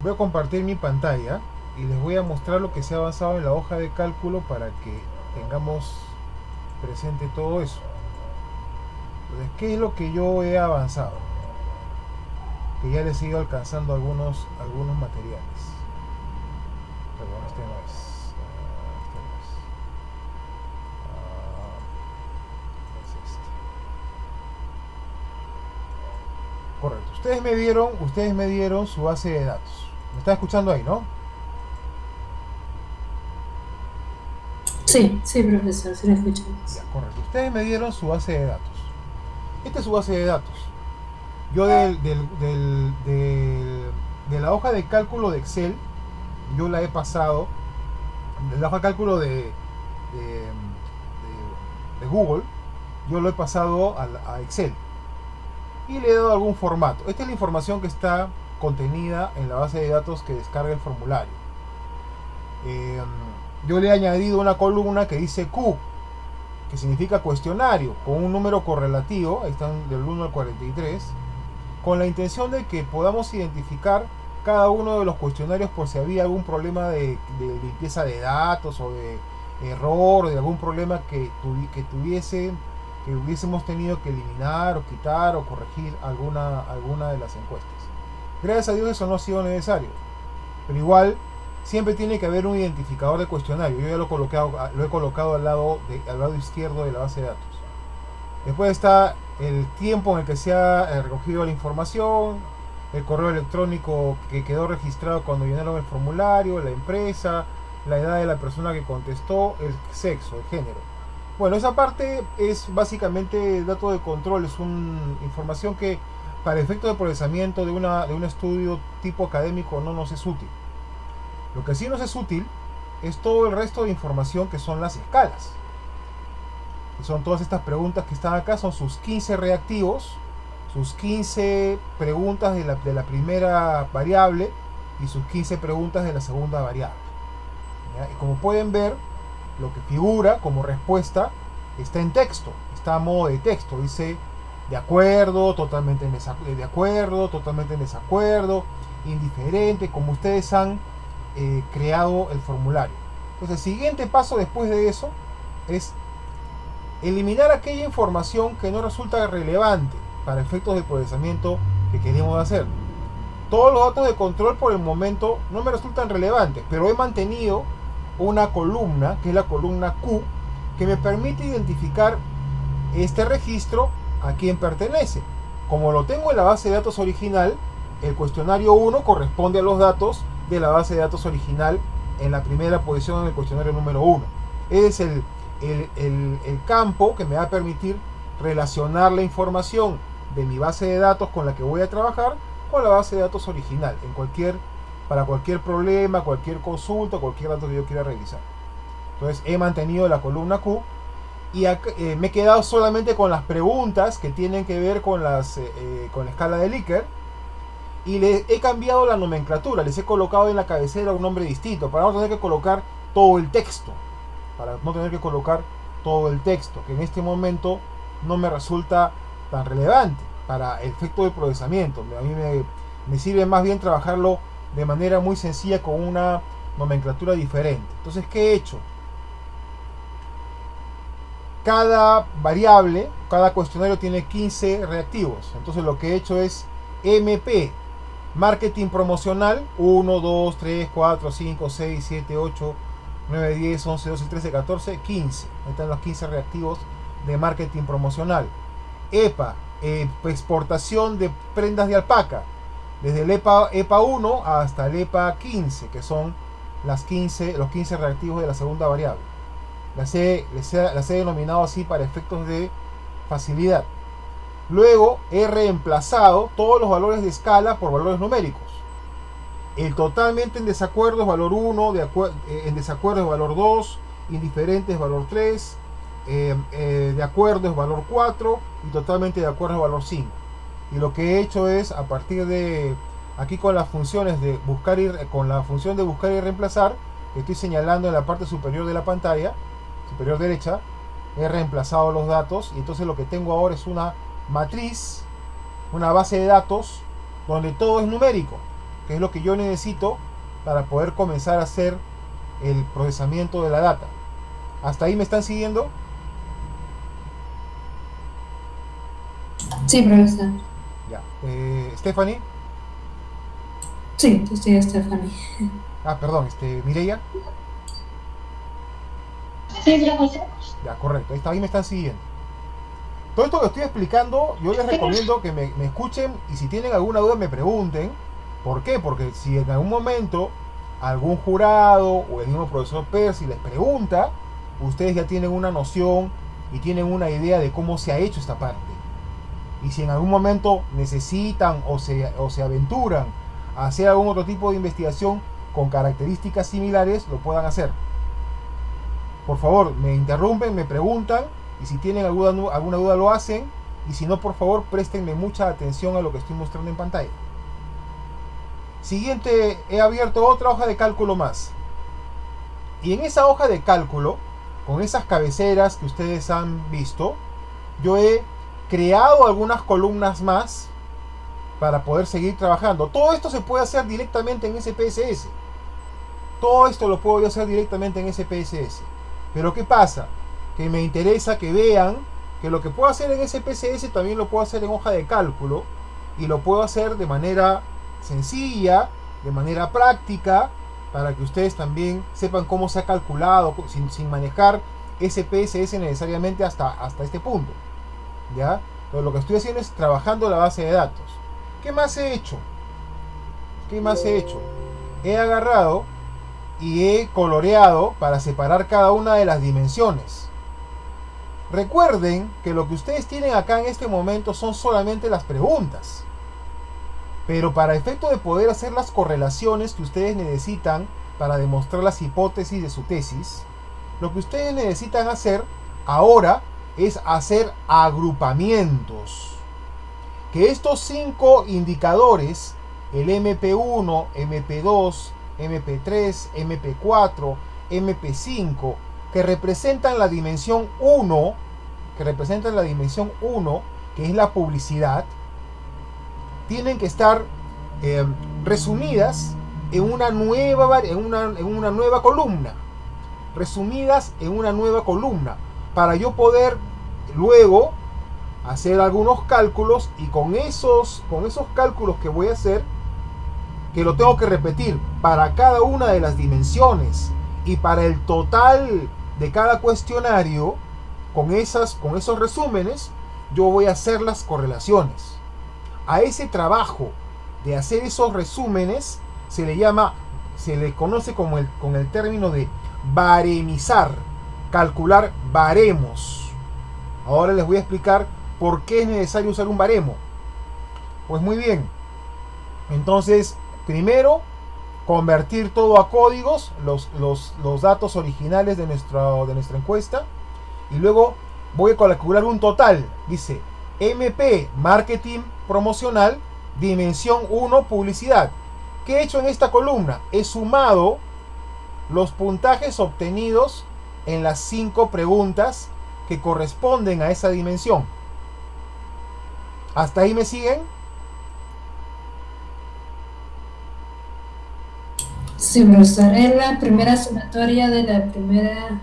Voy a compartir mi pantalla y les voy a mostrar lo que se ha avanzado en la hoja de cálculo para que tengamos presente todo eso. Entonces, ¿qué es lo que yo he avanzado? Que ya les he ido alcanzando algunos materiales. Perdón, este no es. Este no es. Es este. Correcto. Ustedes me dieron su base de datos. ¿Me está escuchando ahí, no? Sí, sí, profesor, sí lo escuchamos. Ya, correcto. Ustedes me dieron su base de datos. Esta es su base de datos. Yo de la hoja de cálculo de Excel, yo la he pasado, de la hoja de cálculo de Google, yo lo he pasado a Excel y le he dado algún formato. Esta es la información que está contenida en la base de datos que descarga el formulario. Eh, yo le he añadido una columna que dice Q, que significa cuestionario, con un número correlativo, ahí están del 1 al 43, con la intención de que podamos identificar cada uno de los cuestionarios por si había algún problema de limpieza de datos o de error o de algún problema que hubiésemos tenido que eliminar o quitar o corregir alguna de las encuestas. Gracias a Dios eso no ha sido necesario, pero igual siempre tiene que haber un identificador de cuestionario. Yo ya lo he colocado al lado izquierdo de la base de datos. Después está el tiempo en el que se ha recogido la información, el correo electrónico que quedó registrado cuando llenaron el formulario, la empresa, la edad de la persona que contestó, el sexo, el género. Bueno, esa parte es básicamente dato de control, es una información que para efectos de procesamiento de un estudio tipo académico no nos es útil. Lo que sí nos es útil es todo el resto de información que son las escalas. Son todas estas preguntas que están acá, son sus 15 reactivos, sus 15 preguntas de la primera variable y sus 15 preguntas de la segunda variable. ¿Ya? Y como pueden ver, lo que figura como respuesta está en texto, está a modo de texto, dice de acuerdo, de acuerdo, totalmente en desacuerdo, indiferente, como ustedes han creado el formulario. Entonces el siguiente paso después de eso es eliminar aquella información que no resulta relevante para efectos de procesamiento que queremos hacer. Todos los datos de control por el momento no me resultan relevantes, pero he mantenido una columna, que es la columna Q, que me permite identificar este registro a quién pertenece. Como lo tengo en la base de datos original, el cuestionario 1 corresponde a los datos de la base de datos original en la primera posición en el cuestionario número 1. Ese es el campo que me va a permitir relacionar la información de mi base de datos con la que voy a trabajar con la base de datos original para cualquier problema, cualquier consulta, cualquier dato que yo quiera revisar. Entonces he mantenido la columna Q y me he quedado solamente con las preguntas que tienen que ver con la escala de Likert y le he cambiado la nomenclatura, les he colocado en la cabecera un nombre distinto para no tener que colocar todo el texto, que en este momento no me resulta tan relevante para el efecto de procesamiento. A mí me sirve más bien trabajarlo de manera muy sencilla con una nomenclatura diferente. Entonces, ¿qué he hecho? Cada variable, cada cuestionario tiene 15 reactivos. Entonces lo que he hecho es MP, marketing promocional, 1, 2, 3, 4, 5, 6, 7, 8, 9, 10, 11, 12, 13, 14, 15. Ahí están los 15 reactivos de marketing promocional. EPA, exportación de prendas de alpaca. Desde el EPA 1 hasta el EPA 15, que son los 15 reactivos de la segunda variable. Las he denominado así para efectos de facilidad. Luego he reemplazado todos los valores de escala por valores numéricos. El totalmente en desacuerdo es valor 1, en desacuerdo es valor 2, indiferente es valor 3, de acuerdo es valor 4 y totalmente de acuerdo es valor 5. Y lo que he hecho es, a partir de aquí con las funciones con la función de buscar y reemplazar, que estoy señalando en la parte superior de la pantalla, superior derecha, he reemplazado los datos y entonces lo que tengo ahora es una matriz, una base de datos donde todo es numérico. que es lo que yo necesito para poder comenzar a hacer el procesamiento de la data. ¿Hasta ahí me están siguiendo? Sí, profesor. Ya. Stephanie. Sí, estoy Stephanie. Perdón, Mireia. Sí, profesor. Ya, correcto. Ahí me están siguiendo. Todo esto que estoy explicando, yo les recomiendo que me escuchen y si tienen alguna duda me pregunten. ¿Por qué? Porque si en algún momento algún jurado o el mismo profesor Percy les pregunta, ustedes ya tienen una noción y tienen una idea de cómo se ha hecho esta parte. Y si en algún momento necesitan o se aventuran a hacer algún otro tipo de investigación con características similares, lo puedan hacer. Por favor, me interrumpen, me preguntan, y si tienen alguna duda lo hacen, y si no, por favor, préstenme mucha atención a lo que estoy mostrando en pantalla. Siguiente, he abierto otra hoja de cálculo más. Y en esa hoja de cálculo, con esas cabeceras que ustedes han visto, yo he creado algunas columnas más para poder seguir trabajando. Todo esto se puede hacer directamente en SPSS. Todo esto lo puedo yo hacer directamente en SPSS. Pero ¿qué pasa? Que me interesa que vean que lo que puedo hacer en SPSS también lo puedo hacer en hoja de cálculo, y lo puedo hacer de manera sencilla, de manera práctica, para que ustedes también sepan cómo se ha calculado sin manejar SPSS necesariamente hasta este punto. ¿Ya? Entonces lo que estoy haciendo es trabajando la base de datos. ¿Qué más he hecho? ¿Qué más he hecho? He agarrado y he coloreado para separar cada una de las dimensiones. Recuerden que lo que ustedes tienen acá en este momento son solamente las preguntas. Pero para efecto de poder hacer las correlaciones que ustedes necesitan para demostrar las hipótesis de su tesis, lo que ustedes necesitan hacer ahora es hacer agrupamientos. Que estos 5 indicadores, el MP1, MP2, MP3, MP4, MP5, que representan la dimensión 1, que es la publicidad, tienen que estar resumidas en una nueva columna. Resumidas en una nueva columna. Para yo poder luego hacer algunos cálculos, y con esos cálculos que voy a hacer, que lo tengo que repetir para cada una de las dimensiones y para el total de cada cuestionario, con esos resúmenes, yo voy a hacer las correlaciones. A ese trabajo de hacer esos resúmenes se le conoce con el término de baremizar, calcular baremos. Ahora les voy a explicar por qué es necesario usar un baremo. Pues muy bien, entonces primero convertir todo a códigos, los datos originales de nuestra encuesta, y luego voy a calcular un total. Dice MP, marketing promocional, dimensión 1, publicidad. ¿Qué he hecho en esta columna? He sumado los puntajes obtenidos en las 5 preguntas que corresponden a esa dimensión. ¿Hasta ahí me siguen? Sí, profesor. Es la primera sumatoria de la primera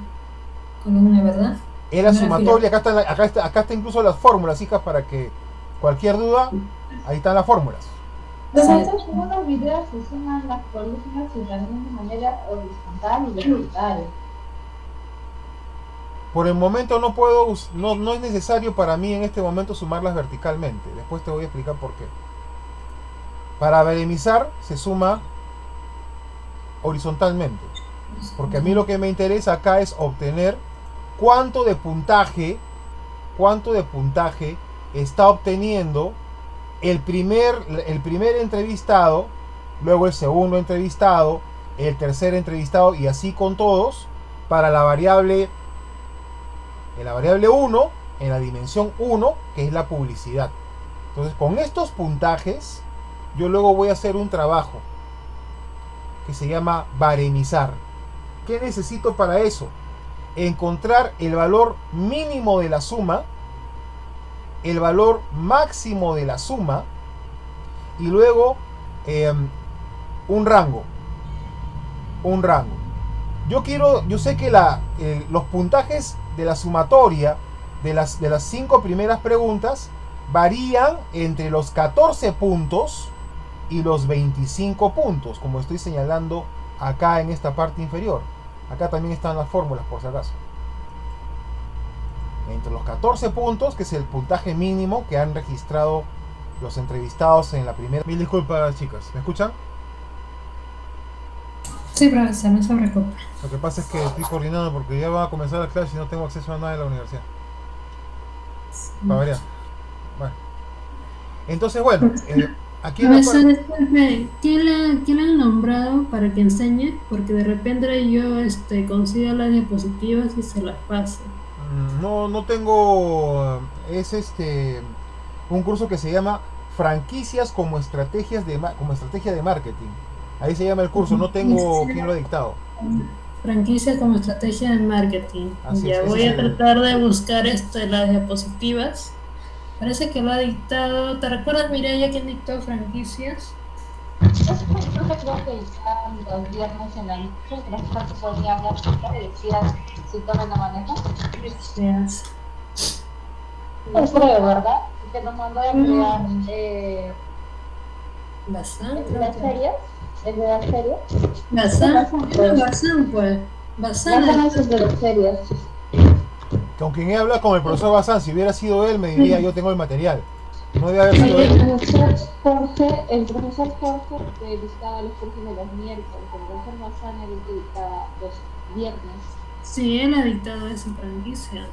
columna, ¿verdad? Es la sumatoria. Acá está incluso las fórmulas, hijas, para que cualquier duda, ahí están las fórmulas. Profesor, en unos videos se suman las columnas y también de manera horizontal y vertical. Por el momento no es necesario para mí en este momento sumarlas verticalmente. Después te voy a explicar por qué. Para baremizar se suma horizontalmente, porque a mí lo que me interesa acá es obtener cuánto de puntaje está obteniendo el primer entrevistado, luego el segundo entrevistado, el tercer entrevistado, y así con todos, para la variable 1, en la dimensión 1, que es la publicidad. Entonces, con estos puntajes, yo luego voy a hacer un trabajo que se llama baremizar. ¿Qué necesito para eso? Encontrar el valor mínimo de la suma, el valor máximo de la suma, y luego un rango. Un rango. Yo sé que los puntajes de la sumatoria de las 5 primeras preguntas varían entre los 14 puntos y los 25 puntos, como estoy señalando acá en esta parte inferior. Acá también están las fórmulas, por si acaso. Entre los 14 puntos, que es el puntaje mínimo que han registrado los entrevistados en la primera... Mil disculpas, chicas. ¿Me escuchan? Sí, profesor, no se preocupe. Lo que pasa es que estoy coordinando porque ya va a comenzar la clase y no tengo acceso a nada de la universidad. Para variar. Bueno. Entonces, bueno, aquí en la Profesor, parte... disculpe, ¿quién le han nombrado para que enseñe? Porque de repente yo consigo las diapositivas y se las paso. No tengo... Es un curso que se llama Franquicias como estrategia de marketing. Ahí se llama el curso, no tengo quién lo ha dictado. Franquicia como estrategia de marketing. Así Ya es, voy ese a es el... tratar de buscar las diapositivas. Parece que lo ha dictado. ¿Te recuerdas, Mireia, quién dictó franquicias? Yo creo que ya los viernes en la noche, el profesor podría hablar y decía si tomen la maneja. Gracias. No creo, ¿verdad? Que nos mandó a crear Bazán, las series. ¿El de las series? Bazán, pues. Bazán, pues. Bazán Bazán. es el de las series. Con quien he hablado con el profesor Bazán, si hubiera sido él, me diría yo tengo el material. No debe haber sido El él. profesor Jorge dictaba los cursos de los miércoles, el profesor Bazán era el que dictaba los viernes. Sí, él ha dictado esas franquicias,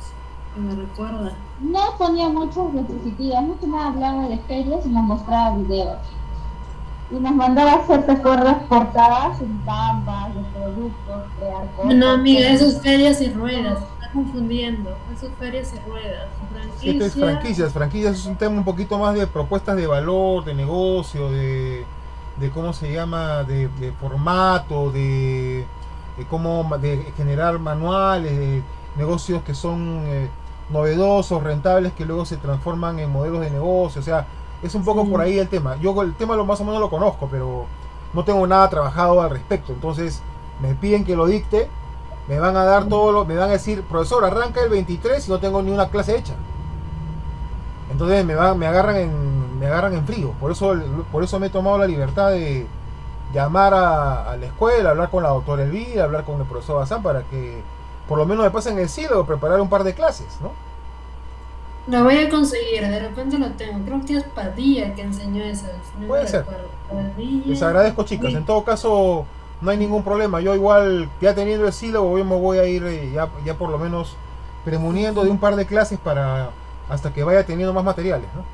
que me recuerda. No ponía muchas diapositivas, no que nada hablaba de ferias y nos mostraba videos. Y nos mandaba a hacer, ¿te acuerdas? Portadas en Canvas, los productos, crear cosas. No, amiga, eso es ferias y ruedas. Está confundiendo. Eso es ferias y ruedas. Esto es franquicias. Franquicias es un tema un poquito más de propuestas de valor, de negocio, de cómo se llama, de formato, de generar manuales, de negocios que son novedosos, rentables, que luego se transforman en modelos de negocio. O sea, es un poco por ahí el tema. Yo el tema más o menos lo conozco, pero no tengo nada trabajado al respecto. Entonces me piden que lo dicte, me van a dar me van a decir, profesor, arranca el 23 y no tengo ni una clase hecha. Entonces me agarran en frío. Por eso me he tomado la libertad de llamar a la escuela, hablar con la doctora Elvira, hablar con el profesor Bazán para que por lo menos me pasen el silo, preparar un par de clases, ¿no? Lo voy a conseguir, de repente lo tengo. Creo que es Padilla que enseñó esas. No Puede me ser. recuerdo. Padilla. Les agradezco, chicas. En todo caso, no hay ningún problema. Yo igual, ya teniendo el sílabo, yo me voy a ir ya por lo menos premuniendo de un par de clases para hasta que vaya teniendo más materiales, ¿no?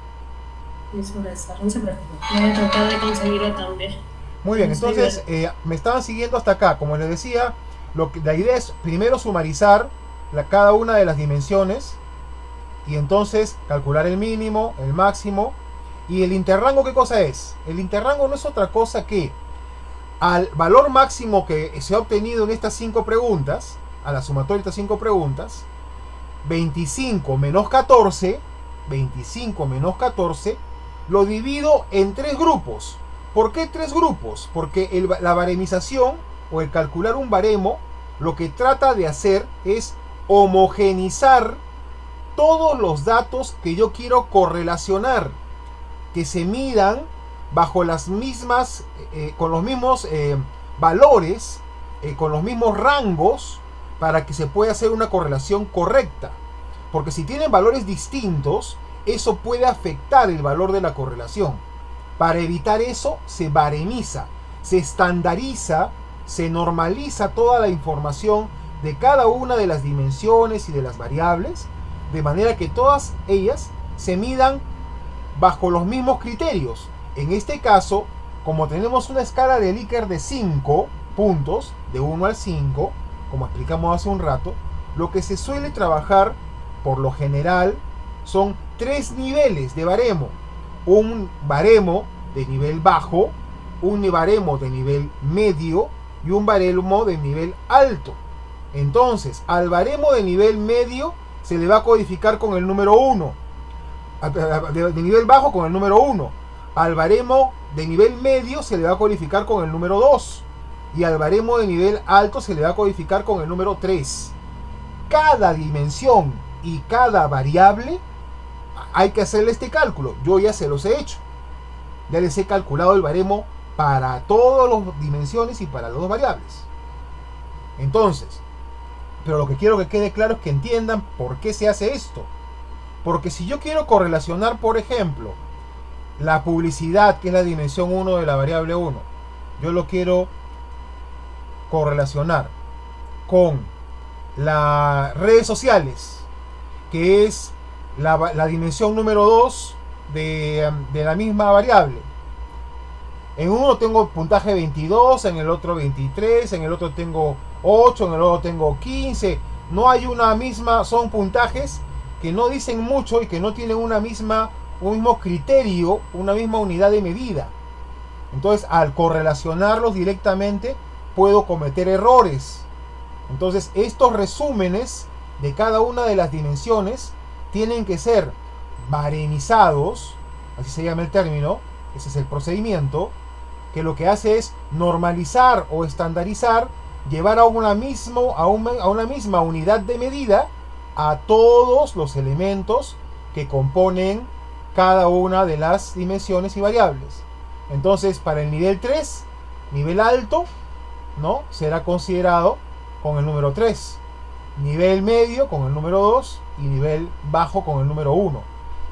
Eso de esa, no se preocupe. Voy a tratar de conseguirlo también. Muy bien, entonces me estaban siguiendo hasta acá. Como les decía, la idea es primero sumarizar cada una de las dimensiones y entonces calcular el mínimo, el máximo. ¿Y el interrango qué cosa es? El interrango no es otra cosa que al valor máximo que se ha obtenido en estas 5 preguntas, a la sumatoria de estas 5 preguntas, 25 menos 14, lo divido en 3 grupos. ¿Por qué 3 grupos? Porque la baremización o el calcular un baremo lo que trata de hacer es homogenizar todos los datos que yo quiero correlacionar, que se midan bajo las mismas, con los mismos valores, con los mismos rangos, para que se pueda hacer una correlación correcta. Porque si tienen valores distintos, eso puede afectar el valor de la correlación. Para evitar eso, se baremiza, se estandariza, se normaliza toda la información de cada una de las dimensiones y de las variables, de manera que todas ellas se midan bajo los mismos criterios. En este caso, como tenemos una escala de Likert de 5 puntos, de 1 al 5, como explicamos hace un rato, lo que se suele trabajar, por lo general, son 3 niveles de baremo. Un baremo de nivel bajo, un baremo de nivel medio y un baremo de nivel alto. Entonces, al baremo de nivel medio se le va a codificar con el número 1. De nivel bajo con el número 1. Al baremo de nivel medio se le va a codificar con el número 2 y al baremo de nivel alto se le va a codificar con el número 3. Cada dimensión y cada variable hay que hacerle este cálculo. Yo ya se los he hecho. Ya les he calculado el baremo para todas las dimensiones y para las dos variables. Entonces, pero lo que quiero que quede claro es que entiendan por qué se hace esto. Porque si yo quiero correlacionar, por ejemplo, la publicidad, que es la dimensión 1 de la variable 1, yo lo quiero correlacionar con las redes sociales, que es la dimensión número 2 de la misma variable. En uno tengo puntaje 22, en el otro 23, en el otro tengo 8, en el otro tengo 15. No hay una misma, son puntajes que no dicen mucho y que no tienen un mismo criterio, una misma unidad de medida. Entonces, al correlacionarlos directamente, puedo cometer errores. Entonces, estos resúmenes de cada una de las dimensiones tienen que ser baremizados, así se llama el término, ese es el procedimiento, que lo que hace es normalizar o estandarizar, llevar a una misma unidad de medida a todos los elementos que componen cada una de las dimensiones y variables. Entonces, para el nivel 3, nivel alto, ¿no?, será considerado con el número 3, nivel medio con el número 2 y nivel bajo con el número 1.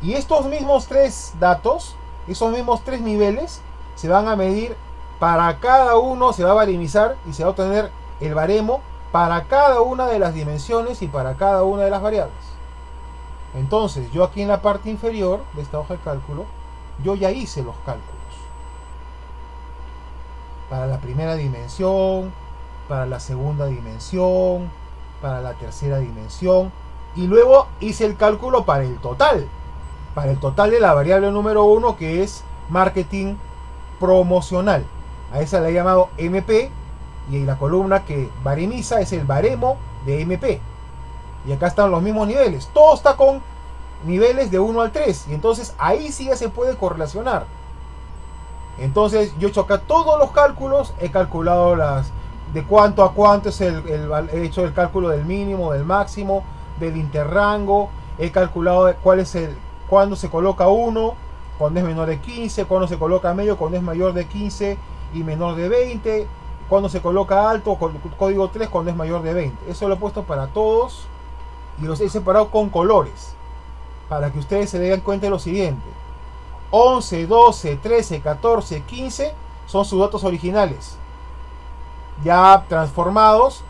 Y estos mismos tres datos, esos mismos tres niveles, se van a medir para cada uno, se va a baremizar y se va a obtener el baremo para cada una de las dimensiones y para cada una de las variables. Entonces, yo aquí en la parte inferior de esta hoja de cálculo, yo ya hice los cálculos. Para la primera dimensión, para la segunda dimensión, para la tercera dimensión, y luego hice el cálculo para el total de la variable número 1, que es marketing promocional. A esa la he llamado MP, y la columna que baremiza es el baremo de MP. Y acá están los mismos niveles. Todo está con niveles de 1 al 3. Y entonces ahí sí ya se puede correlacionar. Entonces yo he hecho acá todos los cálculos. He calculado de cuánto a cuánto es he hecho el cálculo del mínimo, del máximo, del interrango. He calculado cuándo se coloca 1, cuando es menor de 15, cuando se coloca medio, cuando es mayor de 15 y menor de 20. Cuando se coloca alto, con código 3, cuando es mayor de 20. Eso lo he puesto para todos y los he separado con colores, para que ustedes se den cuenta de lo siguiente: 11, 12, 13, 14, 15 son sus datos originales, ya transformados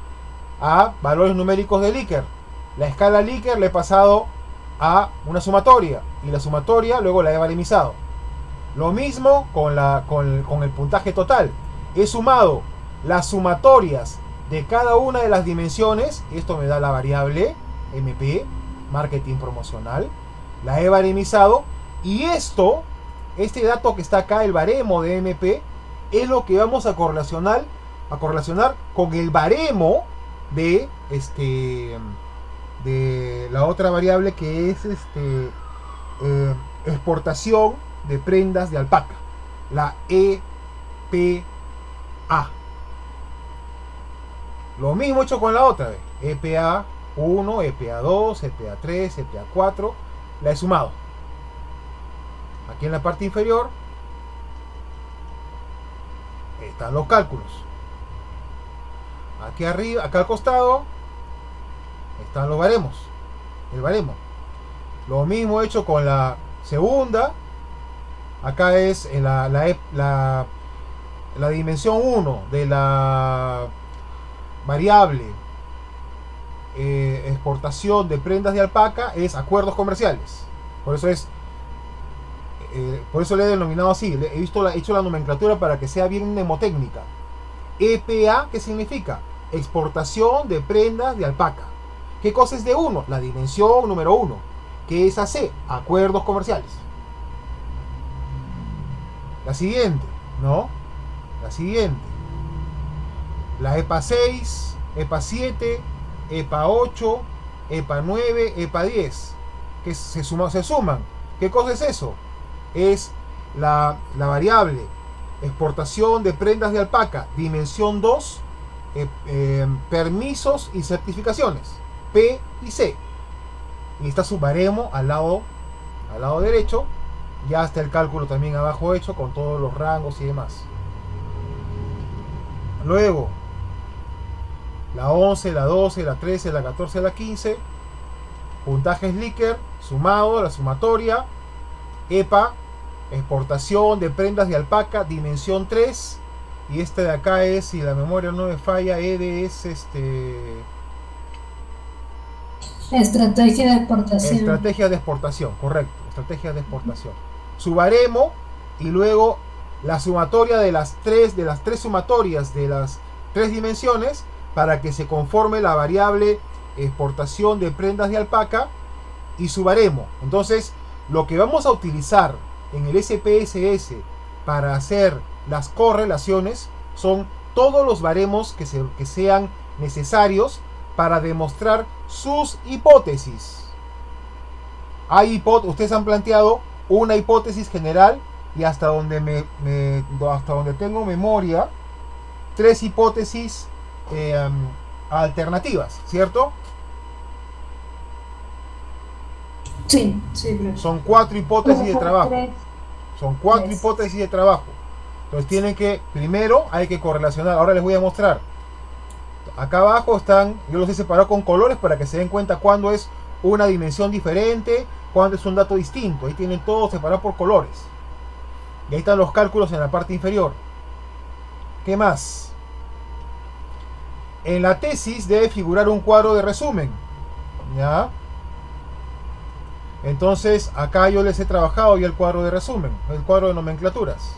a valores numéricos de Likert. La escala Likert la he pasado a una sumatoria, y la sumatoria luego la he baremizado. Lo mismo con el puntaje total. He sumado las sumatorias de cada una de las dimensiones. Esto me da la variable MP, marketing promocional. La he baremizado, y este dato que está acá, el baremo de MP, es lo que vamos a correlacionar con el baremo de la otra variable, que es exportación de prendas de alpaca, la EPA. Lo mismo hecho con la otra, EPA 1, EPA 2, EPA 3, EPA 4. La he sumado. Aquí en la parte inferior están los cálculos. Aquí arriba, acá al costado, están los baremos. El baremo. Lo mismo hecho con la segunda. Acá es la dimensión 1 de la variable exportación de prendas de alpaca, es acuerdos comerciales. Por eso le he denominado así. He hecho la nomenclatura para que sea bien mnemotécnica. EPA, ¿qué significa? Exportación de prendas de alpaca. ¿Qué cosa es de 1? La dimensión número 1. ¿Qué es AC? Acuerdos comerciales. La siguiente, ¿no? La siguiente. La EPA 6, EPA 7, EPA 8, EPA 9, EPA 10. Que se suman. ¿Qué cosa es eso? Es la variable exportación de prendas de alpaca, dimensión 2, permisos y certificaciones, P y C. Y está su baremo al lado derecho. Ya está el cálculo también abajo hecho con todos los rangos y demás. Luego, la 11, la 12, la 13, la 14, la 15. Puntajes Likert, sumado, la sumatoria. EPA, exportación de prendas de alpaca, dimensión 3. Y este de acá es, si la memoria no me falla, es Estrategia de exportación. Estrategia de exportación, correcto. Estrategia de exportación. Su baremo y luego la sumatoria de las tres sumatorias de las tres dimensiones para que se conforme la variable exportación de prendas de alpaca y su baremo. Entonces, lo que vamos a utilizar en el SPSS para hacer las correlaciones son todos los baremos que sean necesarios para demostrar sus hipótesis. Ustedes han planteado una hipótesis general y hasta donde hasta donde tengo memoria, 3 hipótesis alternativas, ¿cierto? Sí, claro. Son 4 hipótesis de trabajo. Son 4 Yes. hipótesis de trabajo. Entonces primero hay que correlacionar. Ahora les voy a mostrar. Acá abajo están, yo los he separado con colores para que se den cuenta cuándo es una dimensión diferente, cuándo es un dato distinto. Ahí tienen todo separado por colores. Y ahí están los cálculos en la parte inferior. ¿Qué más? En la tesis debe figurar un cuadro de resumen. ¿Ya? Entonces acá yo les he trabajado ya el cuadro de resumen, el cuadro de nomenclaturas.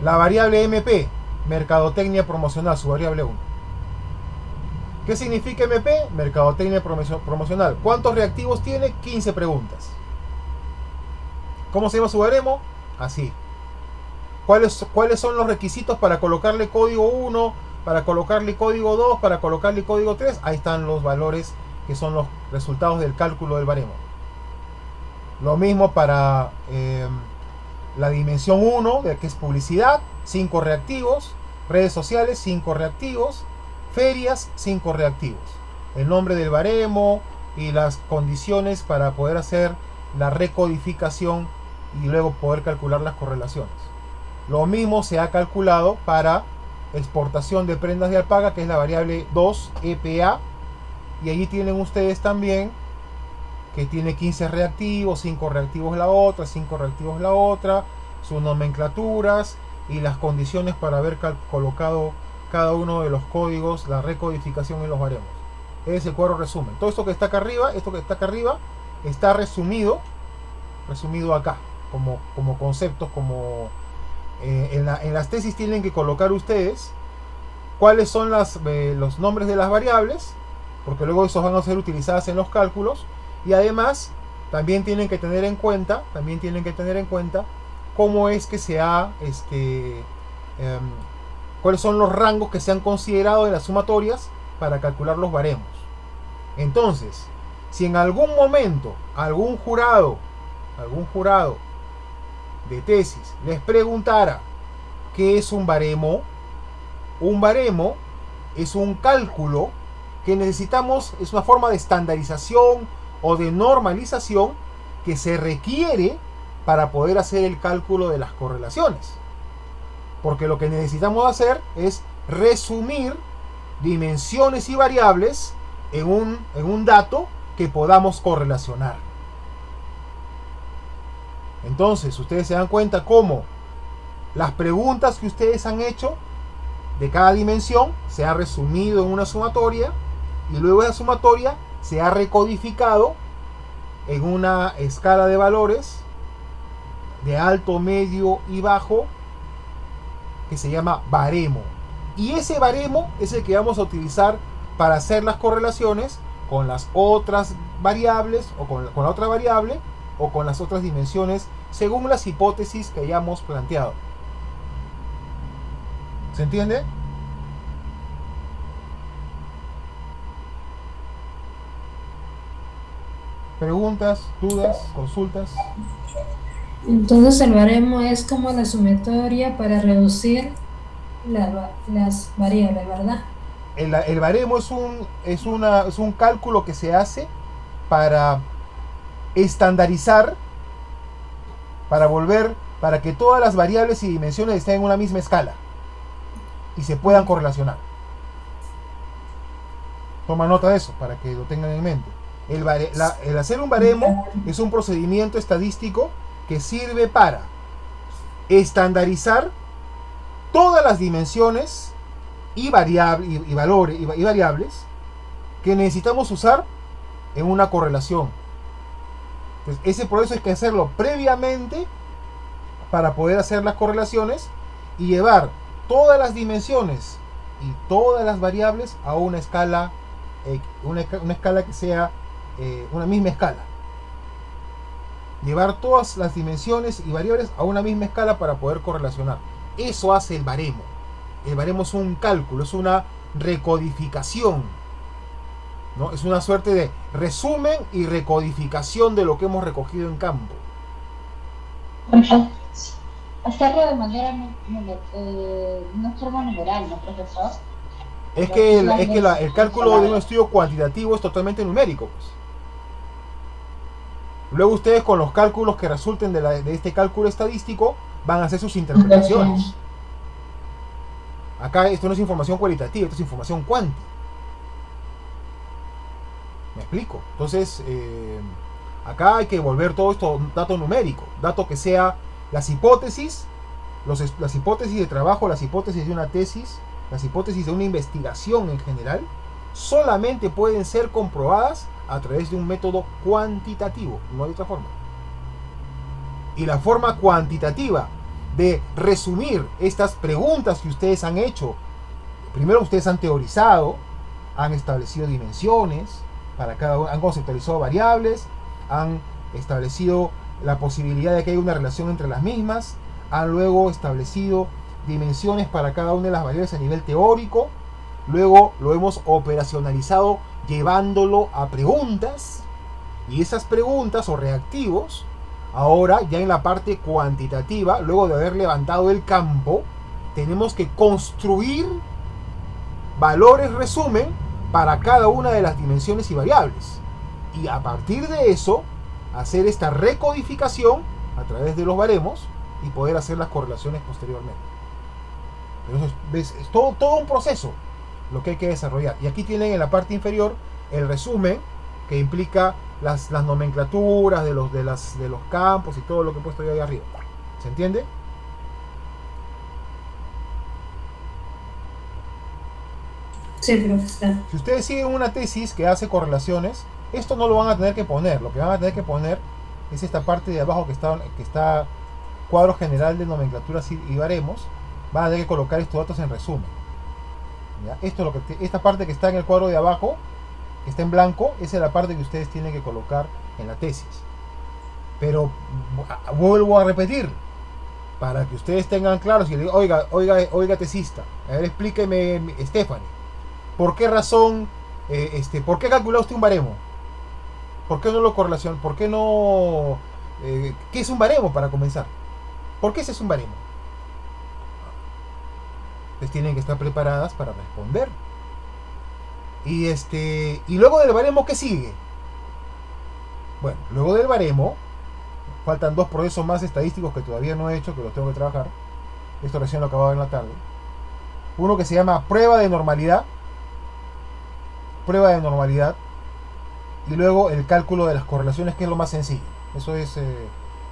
La variable MP, mercadotecnia promocional, su variable 1. ¿Qué significa MP? Mercadotecnia promocional. ¿Cuántos reactivos tiene? 15 preguntas. ¿Cómo se llama su baremo? Así. ¿Cuáles son los requisitos para colocarle código 1, para colocarle código 2, para colocarle código 3? Ahí están los valores que son los resultados del cálculo del baremo. Lo mismo para la dimensión 1, que es publicidad, 5 reactivos, redes sociales, 5 reactivos, ferias, 5 reactivos. El nombre del baremo y las condiciones para poder hacer la recodificación y luego poder calcular las correlaciones. Lo mismo se ha calculado para exportación de prendas de alpaca, que es la variable 2, EPA. Y allí tienen ustedes también que tiene 15 reactivos, 5 reactivos la otra, 5 reactivos la otra, sus nomenclaturas y las condiciones para haber colocado cada uno de los códigos, la recodificación en los baremos. Es el cuadro resumen. Todo esto que está acá arriba, está resumido acá, como conceptos, en las tesis tienen que colocar ustedes cuáles son los nombres de las variables, porque luego esos van a ser utilizadas en los cálculos, y además también tienen que tener en cuenta cómo es que se ha cuáles son los rangos que se han considerado en las sumatorias para calcular los baremos. Entonces, si en algún momento algún jurado de tesis les preguntara qué es un baremo es un cálculo que necesitamos, es una forma de estandarización o de normalización que se requiere para poder hacer el cálculo de las correlaciones. Porque lo que necesitamos hacer es resumir dimensiones y variables en un dato que podamos correlacionar. Entonces, ustedes se dan cuenta cómo las preguntas que ustedes han hecho de cada dimensión se ha resumido en una sumatoria, y luego esa sumatoria se ha recodificado en una escala de valores de alto, medio y bajo que se llama baremo. Y ese baremo es el que vamos a utilizar para hacer las correlaciones con las otras variables o con la otra variable o con las otras dimensiones según las hipótesis que hayamos planteado. ¿Se entiende? ¿Preguntas, dudas, consultas? Entonces el baremo es como la sumatoria para reducir las variables, ¿verdad? El baremo es un cálculo que se hace para estandarizar, para que todas las variables y dimensiones estén en una misma escala y se puedan correlacionar. Toma nota de eso para que lo tengan en mente. El hacer un baremo es un procedimiento estadístico que sirve para estandarizar todas las dimensiones y variables que necesitamos usar en una correlación. Entonces, ese proceso hay que hacerlo previamente para poder hacer las correlaciones y llevar todas las dimensiones y todas las variables a una escala, una escala que sea una misma escala. Llevar todas las dimensiones y variables a una misma escala para poder correlacionar. Eso hace el baremo. El baremo es un cálculo, es una recodificación, ¿no? Es una suerte de resumen y recodificación de lo que hemos recogido en campo. Hacerlo de manera no forma numeral, ¿no, profesor? Es que el cálculo de un estudio cuantitativo es totalmente numérico, pues. Luego ustedes con los cálculos que resulten de este cálculo estadístico van a hacer sus interpretaciones. Acá esto no es información cualitativa, esto es información cuántica. ¿Me explico? Entonces, acá hay que volver todo esto dato numérico, dato que sea las hipótesis, las hipótesis de trabajo, las hipótesis de una tesis, las hipótesis de una investigación en general, solamente pueden ser comprobadas a través de un método cuantitativo, no hay otra forma. Y la forma cuantitativa de resumir estas preguntas que ustedes han hecho, primero ustedes han teorizado, han establecido dimensiones para cada uno, han conceptualizado variables, han establecido la posibilidad de que haya una relación entre las mismas, han luego establecido dimensiones para cada una de las variables a nivel teórico, luego lo hemos operacionalizado llevándolo a preguntas, y esas preguntas o reactivos, ahora ya en la parte cuantitativa, luego de haber levantado el campo, tenemos que construir valores resumen para cada una de las dimensiones y variables, y a partir de eso hacer esta recodificación a través de los baremos y poder hacer las correlaciones posteriormente. Entonces, es todo un proceso lo que hay que desarrollar. Y aquí tienen en la parte inferior el resumen que implica las nomenclaturas de los campos y todo lo que he puesto yo ahí arriba. ¿Se entiende? Sí, profesor. Si ustedes siguen una tesis que hace correlaciones, esto no lo van a tener que poner. Lo que van a tener que poner es esta parte de abajo que está cuadro general de nomenclaturas y baremos. Van a tener que colocar estos datos en resumen. ¿Ya? Esta parte que está en el cuadro de abajo, que está en blanco, esa es la parte que ustedes tienen que colocar en la tesis. Pero vuelvo a repetir, para que ustedes tengan claro, si le digo, oiga tesista, a ver, explíqueme, Stephanie, ¿por qué razón, por qué calcula usted un baremo? ¿Por qué no lo correlaciona? ¿Por qué no? ¿Qué es un baremo para comenzar? ¿Por qué ese es un baremo? Pues tienen que estar preparadas para responder. Y luego del baremo, ¿qué sigue? Bueno, luego del baremo faltan dos procesos más estadísticos que todavía no he hecho, que los tengo que trabajar. Esto recién lo acababa en la tarde. Uno que se llama prueba de normalidad. Y luego el cálculo de las correlaciones, que es lo más sencillo. Eso es,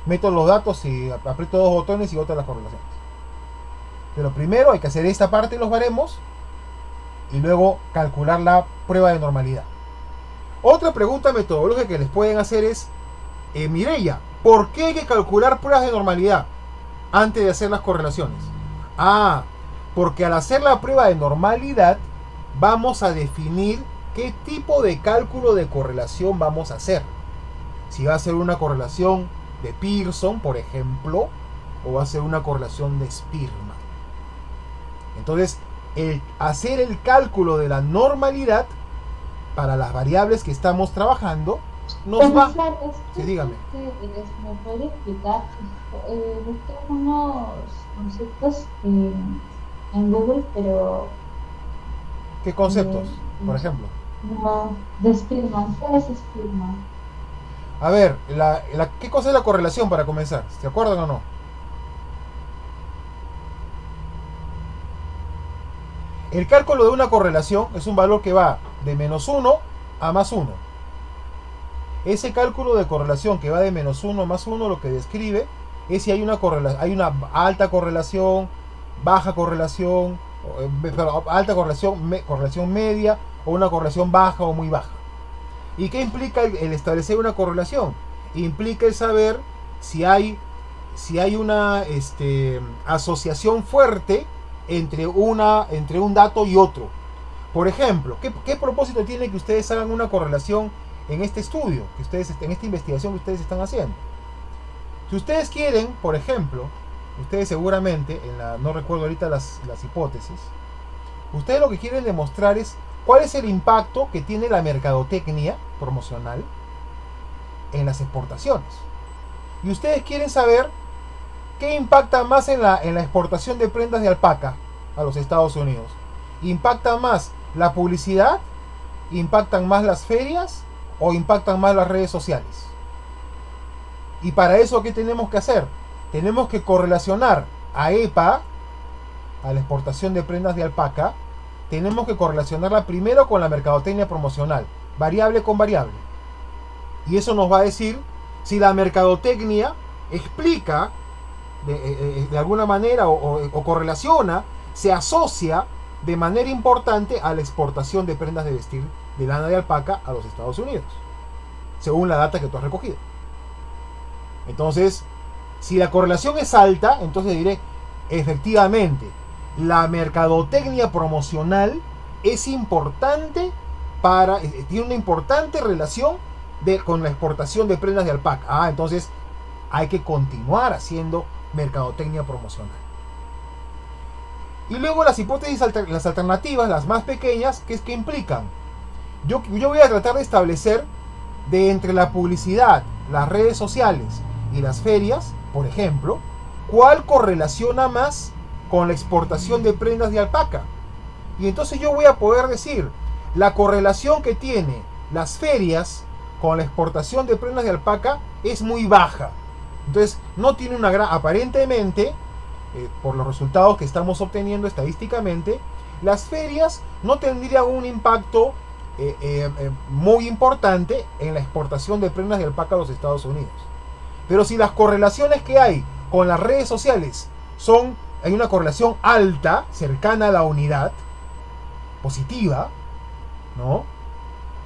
meto los datos y aprieto dos botones y boto las correlaciones. Pero primero hay que hacer esta parte de los baremos y luego calcular la prueba de normalidad. Otra pregunta metodológica que les pueden hacer es, Mireya, ¿por qué hay que calcular pruebas de normalidad antes de hacer las correlaciones? Porque al hacer la prueba de normalidad vamos a definir qué tipo de cálculo de correlación vamos a hacer. Si va a ser una correlación de Pearson, por ejemplo, o va a ser una correlación de Spearman. Entonces, hacer el cálculo de la normalidad para las variables que estamos trabajando nos va... Profesor, Sí, dígame. ¿me puede explicar? Busqué unos conceptos en Google, pero ¿Qué conceptos, por no, ejemplo? no, de Spearman. ¿Qué es Spearman? A ver, ¿qué cosa es la correlación para comenzar? ¿Se acuerdan o no? El cálculo de una correlación es un valor que va de -1 a +1. Ese cálculo de correlación que va de -1 a +1 lo que describe es si hay hay una alta correlación, baja correlación, alta correlación, correlación media o una correlación baja o muy baja. ¿Y qué implica el establecer una correlación? Implica el saber si hay una asociación fuerte entre un dato y otro. Por ejemplo, ¿qué propósito tiene que ustedes hagan una correlación en este estudio, en esta investigación que ustedes están haciendo? Si ustedes quieren, por ejemplo, ustedes seguramente, no recuerdo ahorita las hipótesis, ustedes lo que quieren demostrar es cuál es el impacto que tiene la mercadotecnia promocional en las exportaciones. Y ustedes quieren saber qué impacta más en la exportación de prendas de alpaca a los Estados Unidos. ¿Impacta más la publicidad? ¿Impactan más las ferias? ¿O impactan más las redes sociales? Y para eso, ¿qué tenemos que hacer? Tenemos que correlacionar a EPA, a la exportación de prendas de alpaca. Tenemos que correlacionarla primero con la mercadotecnia promocional, variable con variable. Y eso nos va a decir si la mercadotecnia explica de alguna manera o correlaciona, se asocia de manera importante a la exportación de prendas de vestir de lana de alpaca a los Estados Unidos, según la data que tú has recogido. Entonces, si la correlación es alta, entonces diré, efectivamente, la mercadotecnia promocional es importante tiene una importante relación con la exportación de prendas de alpaca. Entonces hay que continuar haciendo mercadotecnia promocional. Y luego las hipótesis, las alternativas, las más pequeñas, ¿qué implican? Yo voy a tratar de establecer de entre la publicidad, las redes sociales y las ferias, por ejemplo, cuál correlaciona más con la exportación de prendas de alpaca. Y entonces yo voy a poder decir, la correlación que tiene las ferias con la exportación de prendas de alpaca es muy baja. Entonces no tiene una gran, aparentemente, por los resultados que estamos obteniendo estadísticamente, las ferias no tendrían un impacto muy importante en la exportación de prendas de alpaca a los Estados Unidos. Pero si las correlaciones que hay con las redes sociales hay una correlación alta, cercana a la unidad, positiva, ¿no?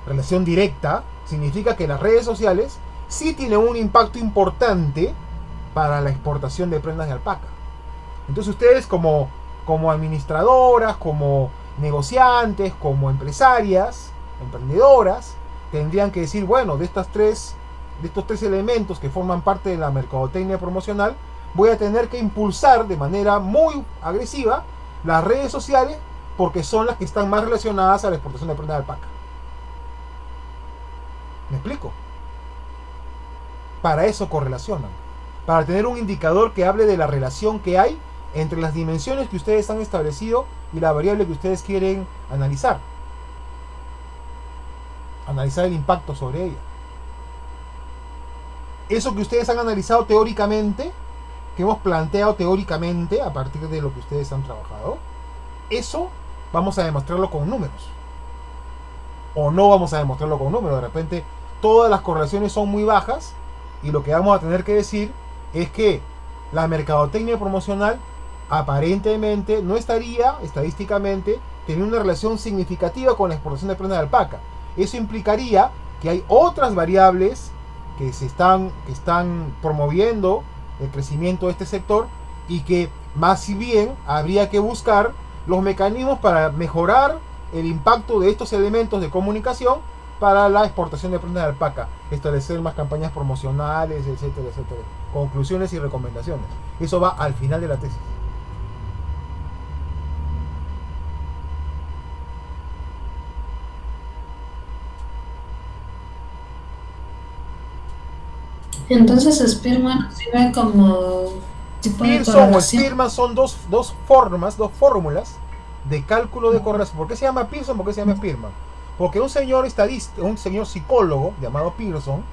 Relación directa, significa que las redes sociales sí tienen un impacto importante para la exportación de prendas de alpaca. Entonces ustedes como administradoras, como negociantes, como empresarias, emprendedoras, tendrían que decir, bueno, de estos tres elementos que forman parte de la mercadotecnia promocional, voy a tener que impulsar de manera muy agresiva las redes sociales porque son las que están más relacionadas a la exportación de prendas de alpaca. ¿Me explico? Para eso correlacionan. Para tener un indicador que hable de la relación que hay entre las dimensiones que ustedes han establecido y la variable que ustedes quieren analizar. Analizar el impacto sobre ella. Eso que ustedes han analizado teóricamente, que hemos planteado teóricamente a partir de lo que ustedes han trabajado, eso vamos a demostrarlo con números. O no vamos a demostrarlo con números. De repente todas las correlaciones son muy bajas y lo que vamos a tener que decir es que la mercadotecnia promocional aparentemente no estaría estadísticamente teniendo una relación significativa con la exportación de prendas de alpaca. Eso implicaría que hay otras variables que están promoviendo el crecimiento de este sector y que más bien habría que buscar los mecanismos para mejorar el impacto de estos elementos de comunicación para la exportación de prendas de alpaca, establecer más campañas promocionales, etcétera, etcétera. Conclusiones y recomendaciones. Eso va al final de la tesis. Entonces Spearman sirve como tipo de Pearson o correlación. Spearman son dos formas, dos fórmulas de cálculo de correlación. ¿Por qué se llama Pearson? ¿Por qué se llama Spearman? Porque un señor estadista, un señor psicólogo llamado Pearson,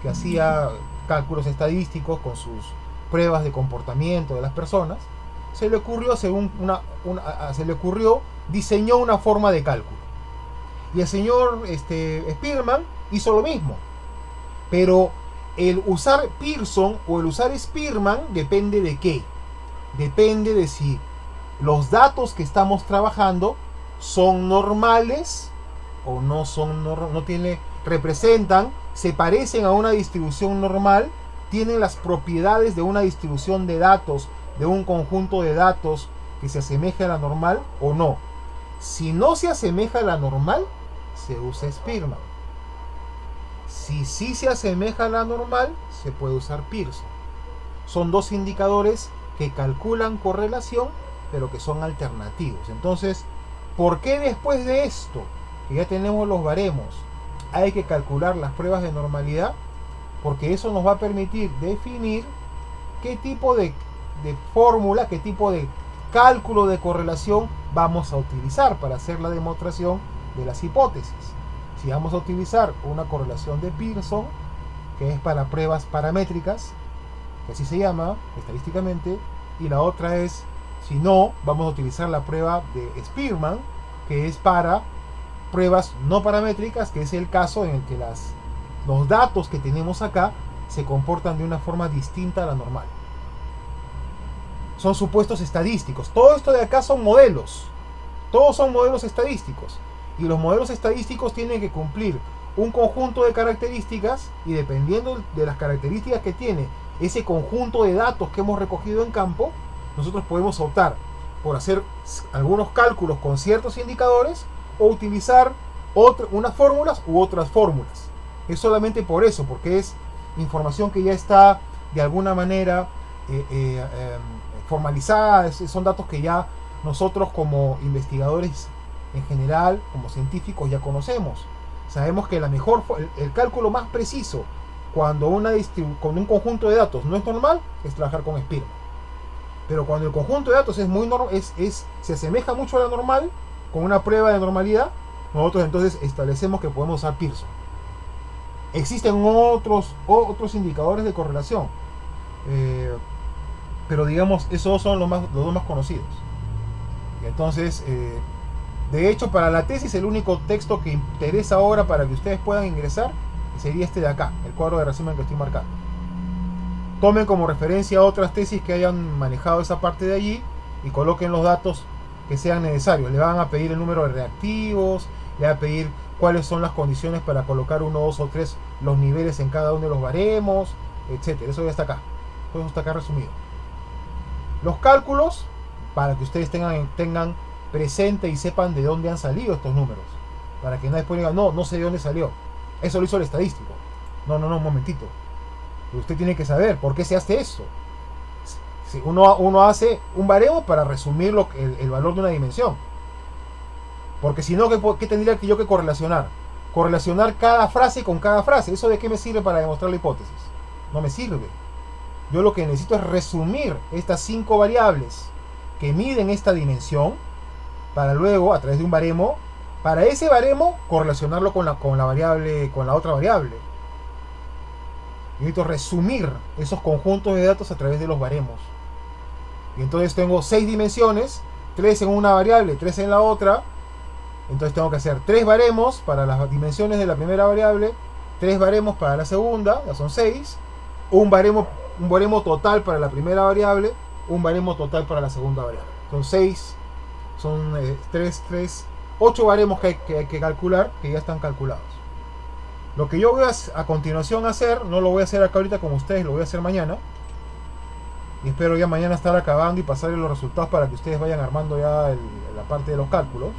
que hacía cálculos estadísticos con sus pruebas de comportamiento de las personas, se le ocurrió diseñó una forma de cálculo. Y el señor Spearman hizo lo mismo. Pero el usar Pearson o el usar Spearman depende de qué. Depende de si los datos que estamos trabajando son normales o no son, no tiene, representan, se parecen a una distribución normal, tienen las propiedades de una distribución de datos, de un conjunto de datos que se asemeja a la normal o no. Si no se asemeja a la normal, se usa Spearman. Si sí se asemeja a la normal, se puede usar Pearson. Son dos indicadores que calculan correlación, pero que son alternativos. Entonces, ¿por qué después de esto, que ya tenemos los baremos, hay que calcular las pruebas de normalidad? Porque eso nos va a permitir definir qué tipo de fórmula, qué tipo de cálculo de correlación vamos a utilizar para hacer la demostración de las hipótesis. Si vamos a utilizar una correlación de Pearson, que es para pruebas paramétricas, que así se llama estadísticamente, y la otra es, si no, vamos a utilizar la prueba de Spearman, que es para pruebas no paramétricas, que es el caso en el que los datos que tenemos acá se comportan de una forma distinta a la normal. Son supuestos estadísticos. Todo esto de acá son modelos. Todos son modelos estadísticos. Y los modelos estadísticos tienen que cumplir un conjunto de características, y dependiendo de las características que tiene ese conjunto de datos que hemos recogido en campo, nosotros podemos optar por hacer algunos cálculos con ciertos indicadores o utilizar unas fórmulas u otras fórmulas. Es solamente por eso, porque es información que ya está de alguna manera formalizada, son datos que ya nosotros como investigadores en general, como científicos, ya conocemos. Sabemos que el cálculo más preciso cuando con un conjunto de datos no es normal es trabajar con Spearman. Pero cuando el conjunto de datos es se asemeja mucho a la normal, con una prueba de normalidad, nosotros entonces establecemos que podemos usar Pearson. Existen otros indicadores de correlación, pero digamos, esos son los dos más conocidos. Y entonces, de hecho, para la tesis, el único texto que interesa ahora para que ustedes puedan ingresar sería este de acá, el cuadro de resumen que estoy marcando. Tomen como referencia otras tesis que hayan manejado esa parte de allí y coloquen los datos que sean necesarios. Le van a pedir el número de reactivos, le van a pedir cuáles son las condiciones para colocar 1, 2 o 3 los niveles en cada uno de los baremos, etcétera. Eso ya está acá. Eso está acá resumido. Los cálculos, para que ustedes tengan presente y sepan de dónde han salido estos números. Para que nadie después diga, no sé de dónde salió. Eso lo hizo el estadístico. No, un momentito. Usted tiene que saber por qué se hace eso. Si uno hace un baremo para resumir el valor de una dimensión. Porque si no, ¿qué tendría yo que correlacionar? Correlacionar cada frase con cada frase. ¿Eso de qué me sirve para demostrar la hipótesis? No me sirve. Yo lo que necesito es resumir estas 5 variables que miden esta dimensión, para luego, a través de un baremo, para ese baremo, correlacionarlo con la otra variable. Yo necesito resumir esos conjuntos de datos a través de los baremos. Y entonces tengo 6 dimensiones, 3 en una variable, 3 en la otra. Entonces tengo que hacer 3 baremos para las dimensiones de la primera variable, 3 baremos para la segunda, ya son 6. Un baremo total para la primera variable, un baremo total para la segunda variable. Son 6, son 8 baremos que hay que calcular, que ya están calculados. Lo que yo voy a continuación hacer, no lo voy a hacer acá ahorita con ustedes, lo voy a hacer mañana. Y espero ya mañana estar acabando y pasarles los resultados para que ustedes vayan armando ya la parte de los cálculos.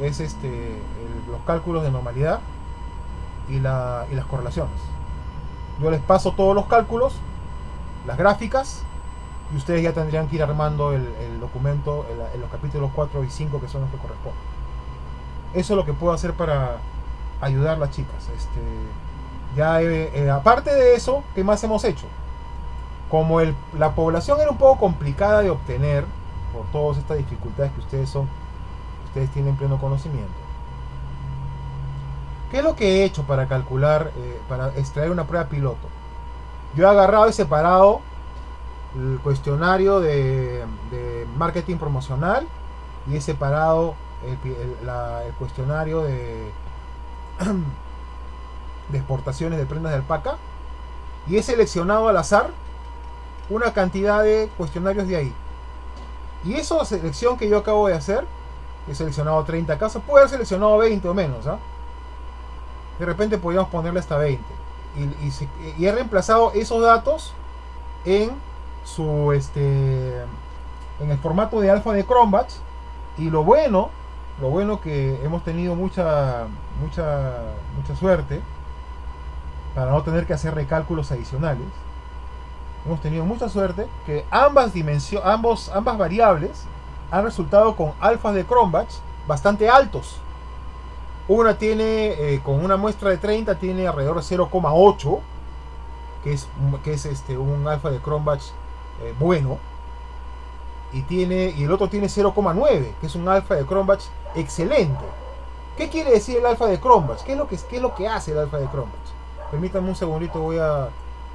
Es los cálculos de normalidad y las correlaciones. Yo les paso todos los cálculos, las gráficas, y ustedes ya tendrían que ir armando el documento en los capítulos 4 y 5, que son los que corresponden. Eso es lo que puedo hacer para ayudar a las chicas. Ya, aparte de eso, ¿qué más hemos hecho? Como la población era un poco complicada de obtener, por todas estas dificultades que ustedes tienen pleno conocimiento. ¿Qué es lo que he hecho para calcular, para extraer una prueba piloto? Yo he agarrado y separado el cuestionario de marketing promocional y he separado el cuestionario de exportaciones de prendas de alpaca y he seleccionado al azar una cantidad de cuestionarios de ahí. Y esa selección que yo acabo de hacer, he seleccionado 30 casos, puede haber seleccionado 20 o menos, ¿eh? De repente podríamos ponerle hasta 20. Y he reemplazado esos datos en en el formato de alfa de Cronbach. Y lo bueno que hemos tenido mucha suerte para no tener que hacer recálculos adicionales. Hemos tenido mucha suerte que ambas variables han resultado con alfas de Cronbach bastante altos. Una tiene, con una muestra de 30, tiene alrededor de 0,8, que es un alfa de Cronbach bueno. Y el otro tiene 0,9, que es un alfa de Cronbach excelente. ¿Qué quiere decir el alfa de Cronbach? ¿Qué es lo que hace el alfa de Cronbach? Permítanme un segundito, voy a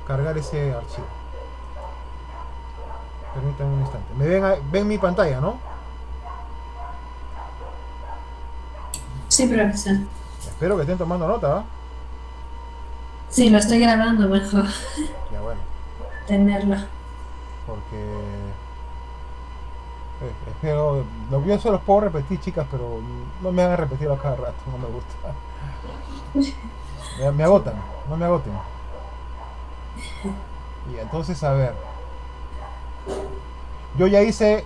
cargar ese archivo. Permítanme un instante. Ven mi pantalla, ¿no? Sí, profesor. Espero que estén tomando nota, ¿eh? Sí, lo estoy grabando, mejor Ya, bueno. tenerlo. Porque espero, yo se los puedo repetir, chicas, pero no me hagan repetirlo a cada rato, no me gusta. Me agotan, no me agoten. Y entonces, a ver, yo ya hice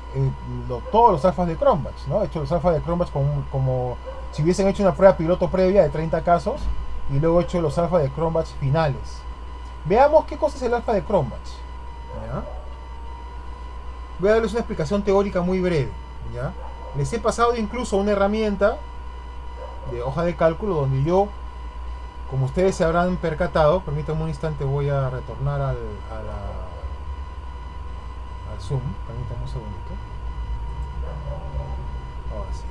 todos los alfas de Cronbach, ¿no? He hecho los alfas de Cronbach como si hubiesen hecho una prueba piloto previa de 30 casos y luego he hecho los alfas de Cronbach finales. Veamos qué cosa es el alfa de Cronbach, ¿ya? Voy a darles una explicación teórica muy breve, ¿ya? Les he pasado incluso una herramienta de hoja de cálculo donde yo, como ustedes se habrán percatado, permítanme un instante, voy a retornar al Zoom, permítanme un segundito. Ahora sí.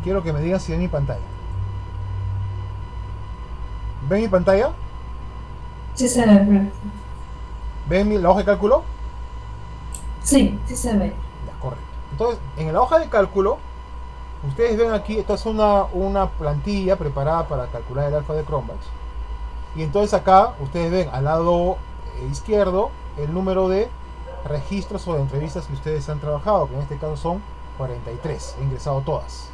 Quiero que me digan si ven mi pantalla. ¿Ven mi pantalla? Sí se ve, profesor. ¿Ven la hoja de cálculo? Sí, sí se ve. Ya, correcto. Entonces, en la hoja de cálculo, ustedes ven aquí, esta es una plantilla preparada para calcular el alfa de Cronbach. Y entonces acá, ustedes ven al lado izquierdo el número de registros o de entrevistas que ustedes han trabajado, que en este caso son 43. He ingresado todas.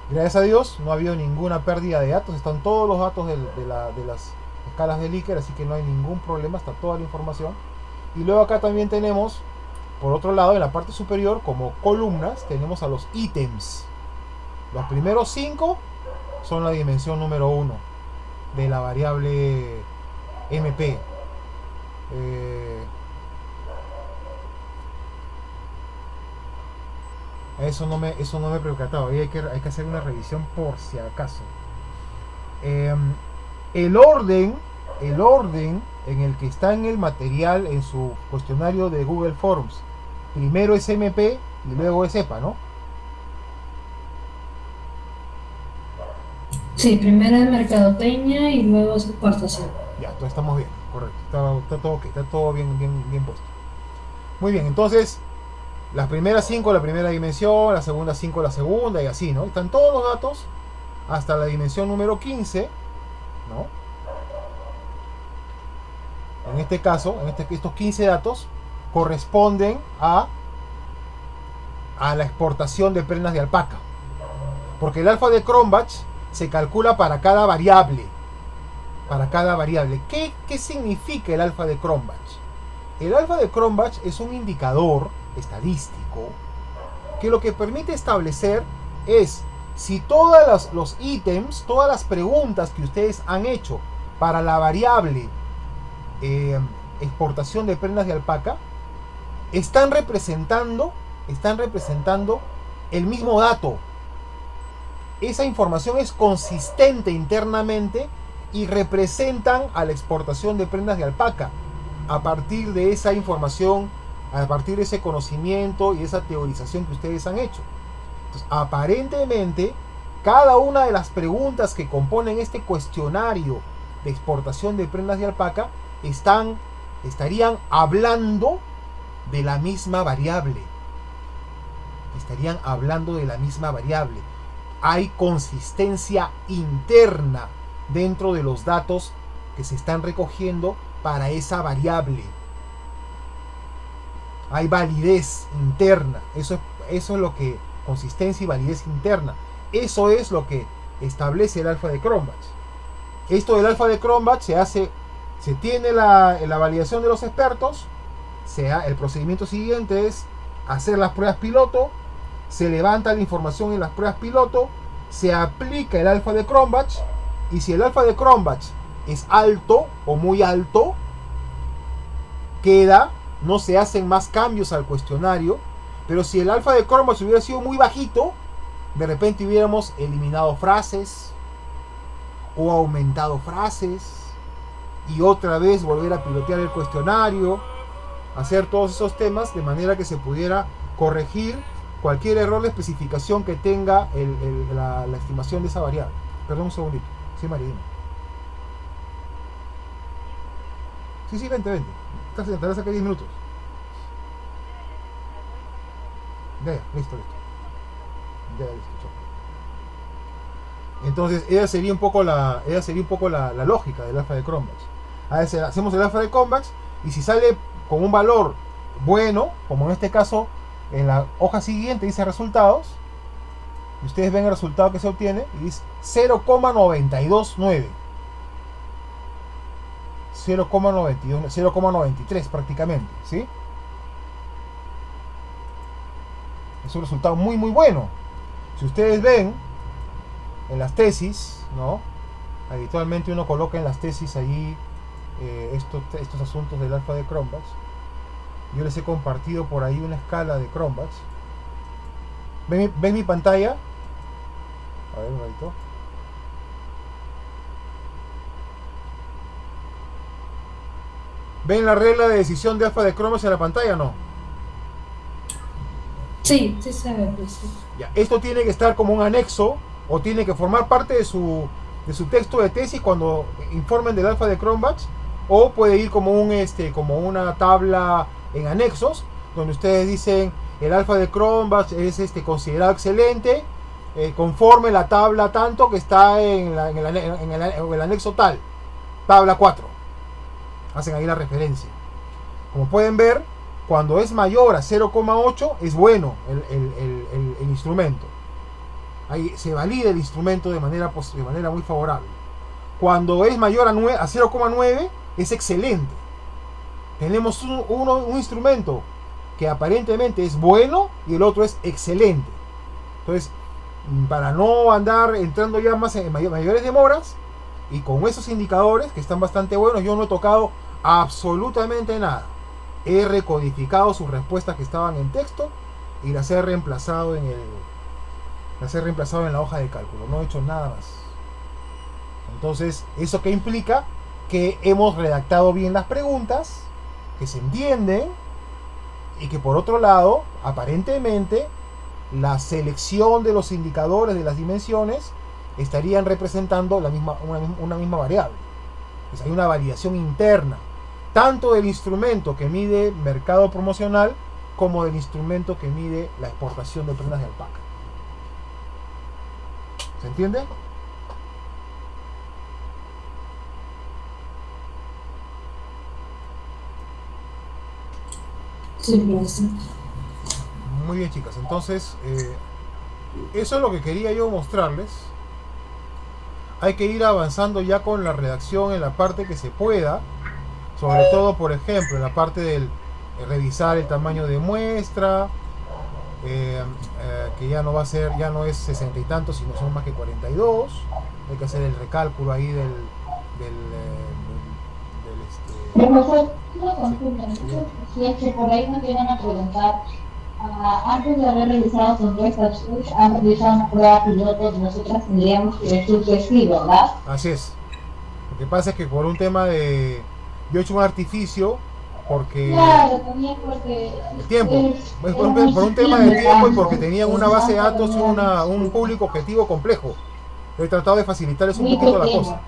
Gracias a Dios, no ha habido ninguna pérdida de datos. Están todos los datos de las escalas de Likert, así que no hay ningún problema, está toda la información. Y luego acá también tenemos, por otro lado, en la parte superior, como columnas, tenemos a los ítems. Los primeros 5 son la dimensión número 1 de la variable MP. Eso no me he percatado. Ahí hay que hacer una revisión por si acaso. El orden en el que está en el material, en su cuestionario de Google Forms, primero es MP y luego es EPA, ¿no? Sí, primero es mercadotecnia y luego es exportación. Ya, entonces estamos bien, correcto. Está todo ok, está todo bien puesto. Muy bien, entonces las primeras 5 la primera dimensión, las segundas 5 la segunda y así, ¿no? Están todos los datos hasta la dimensión número 15, ¿no? En este caso, estos 15 datos corresponden a la exportación de prendas de alpaca. Porque el alfa de Cronbach se calcula para cada variable. ¿Qué significa el alfa de Cronbach? El alfa de Cronbach es un indicador estadístico que lo que permite establecer es si todos los ítems, todas las preguntas que ustedes han hecho para la variable exportación de prendas de alpaca están representando el mismo dato. esa información es consistente internamente y representan a la exportación de prendas de alpaca a partir de esa información, a partir de ese conocimiento y esa teorización que ustedes han hecho. Entonces, aparentemente, cada una de las preguntas que componen este cuestionario de exportación de prendas de alpaca estarían hablando de la misma variable. Estarían hablando de la misma variable. Hay consistencia interna dentro de los datos que se están recogiendo para esa variable. Hay validez interna. Eso es lo que, consistencia y validez interna. Eso es lo que establece el alfa de Cronbach. Esto del alfa de Cronbach se tiene la validación de los expertos. El procedimiento siguiente es hacer las pruebas piloto. Se levanta la información en las pruebas piloto. Se aplica el alfa de Cronbach. Y si el alfa de Cronbach es alto o muy alto, no se hacen más cambios al cuestionario. Pero si el alfa de Cronbach hubiera sido muy bajito, de repente hubiéramos eliminado frases o aumentado frases y otra vez volver a pilotear el cuestionario, hacer todos esos temas de manera que se pudiera corregir cualquier error de especificación que tenga la estimación de esa variable. Perdón un segundito. Sí, María. Sí, vente. Te vas a sacar 10 minutos. Ya, listo. Ya, listo. Entonces, esa sería un poco la lógica del alfa de Cronbach. A veces hacemos el alfa de Cronbach y si sale con un valor bueno, como en este caso, en la hoja siguiente dice resultados, y ustedes ven el resultado que se obtiene y dice 0,929. 0,93 prácticamente, ¿sí? Es un resultado muy bueno. Si ustedes ven en las tesis, ¿no? Habitualmente uno coloca en las tesis allí estos asuntos del alfa de Cronbach. Yo les he compartido por ahí una escala de Cronbach. ¿Ven mi pantalla? A ver, un ratito. ¿Ven la regla de decisión de alfa de Cronbach en la pantalla o no? Sí se ve. Sí. Ya, esto tiene que estar como un anexo o tiene que formar parte de su texto de tesis cuando informen del alfa de Cronbach, o puede ir como una tabla en anexos donde ustedes dicen el alfa de Cronbach es considerado excelente conforme la tabla tanto que está en el anexo tal, tabla 4. Hacen ahí la referencia. Como pueden ver, cuando es mayor a 0,8 es bueno el instrumento. Ahí se valida el instrumento de manera muy favorable. Cuando es mayor a 0,9 es excelente. Tenemos un instrumento que aparentemente es bueno y el otro es excelente. Entonces, para no andar entrando ya más en mayores demoras, y con esos indicadores que están bastante buenos, yo no he tocado absolutamente nada. He recodificado sus respuestas que estaban en texto y las he reemplazado en la hoja de cálculo. No he hecho nada más. Entonces, ¿eso qué implica? Que hemos redactado bien las preguntas, que se entienden, y que por otro lado, aparentemente, la selección de los indicadores de las dimensiones estarían representando una misma variable. Pues hay una validación interna, tanto del instrumento que mide mercado promocional como del instrumento que mide la exportación de prendas de alpaca. ¿Se entiende? Sí, profesor. Muy bien, chicas. Entonces, eso es lo que quería yo mostrarles. Hay que ir avanzando ya con la redacción en la parte que se pueda. Sobre todo, por ejemplo, en la parte del revisar el tamaño de muestra. Que ya no es 60 y tantos, sino son más que 42. Hay que hacer el recálculo ahí Profesor, una consulta. Si es que por ahí nos vienen a preguntar Antes de haber realizado su encuesta, ustedes han realizado una prueba piloto que nosotras tendríamos que decir que sí, ¿verdad? Así es. Lo que pasa es que por un tema de... Yo he hecho un artificio porque... Claro, también porque... El tiempo. Por un tema de tiempo y porque tenían una base de datos y un público objetivo complejo. He tratado de facilitarles un poquito la cosa.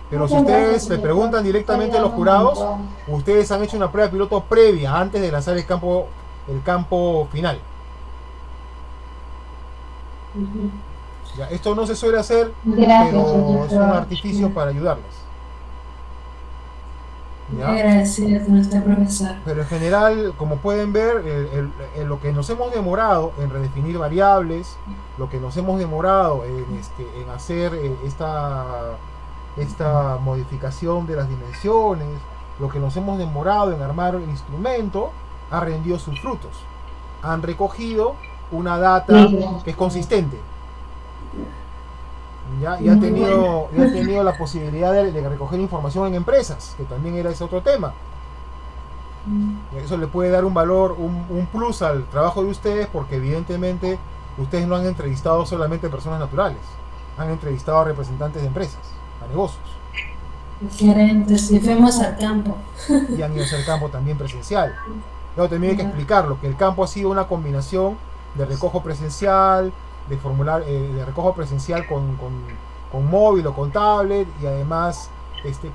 Pero si ustedes le preguntan directamente a los jurados, ustedes han hecho una prueba piloto previa antes de lanzar el campo final. Ya, esto no se suele hacer, pero es un artificio para ayudarles. ¿Ya? Gracias, nuestra profesora. Pero en general, como pueden ver, lo que nos hemos demorado en redefinir variables, lo que nos hemos demorado en hacer esta modificación de las dimensiones, lo que nos hemos demorado en armar el instrumento, ha rendido sus frutos. Han recogido una data que es consistente. ¿Ya? Y han tenido la posibilidad de recoger información en empresas, que también era ese otro tema. Eso le puede dar un valor, un plus al trabajo de ustedes, porque evidentemente ustedes no han entrevistado solamente personas naturales, han entrevistado a representantes de empresas, a negocios. Gerentes, y fuimos al campo. Y han ido a hacer campo también presencial. Luego también hay que explicarlo, que el campo ha sido una combinación de recojo presencial, de recojo presencial con móvil o con tablet, y además